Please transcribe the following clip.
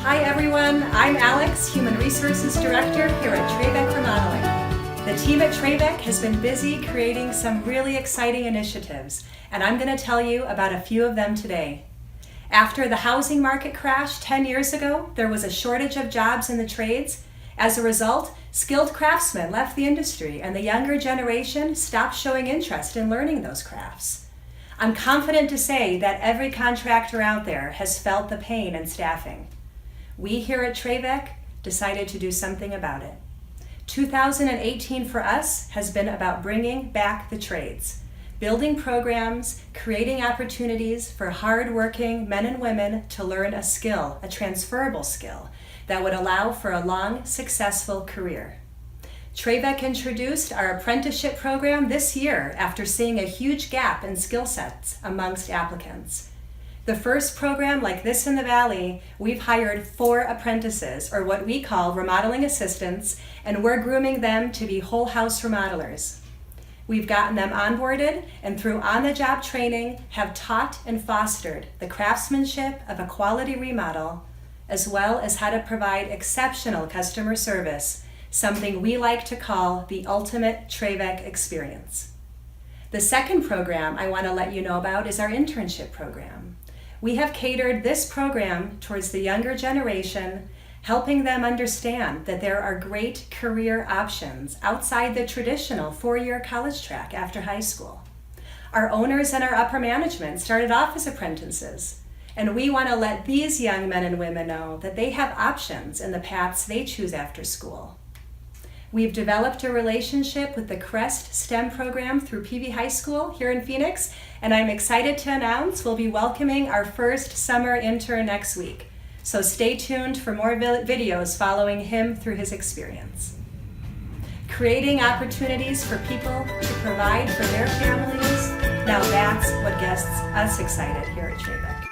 Hi everyone, I'm Alex, Human Resources Director here at TraVek Remodeling. The team at TraVek has been busy creating some really exciting initiatives, and I'm going to tell you about a few of them today. After the housing market crash 10 years ago, there was a shortage of jobs in the trades. As a result, skilled craftsmen left the industry and the younger generation stopped showing interest in learning those crafts. I'm confident to say that every contractor out there has felt the pain in staffing. We here at TraVek decided to do something about it. 2018 for us has been about bringing back the trades, building programs, creating opportunities for hard-working men and women to learn a skill, a transferable skill, that would allow for a long, successful career. TraVek introduced our Apprenticeship Program this year after seeing a huge gap in skill sets amongst applicants. The first program like this in the Valley, we've hired 4 apprentices, or what we call remodeling assistants, and we're grooming them to be whole house remodelers. We've gotten them onboarded and through on-the-job training have taught and fostered the craftsmanship of a quality remodel, as well as how to provide exceptional customer service, something we like to call the ultimate TraVek experience. The second program I want to let you know about is our Internship Program. We have catered this program towards the younger generation, helping them understand that there are great career options outside the traditional 4-year college track after high school. Our owners and our upper management started off as apprentices, and we want to let these young men and women know that they have options in the paths they choose after school. We've developed a relationship with the Crest STEM program through PV High School here in Phoenix, and I'm excited to announce we'll be welcoming our first summer intern next week. So stay tuned for more videos following him through his experience. Creating opportunities for people to provide for their families, now that's what gets us excited here at TraVek.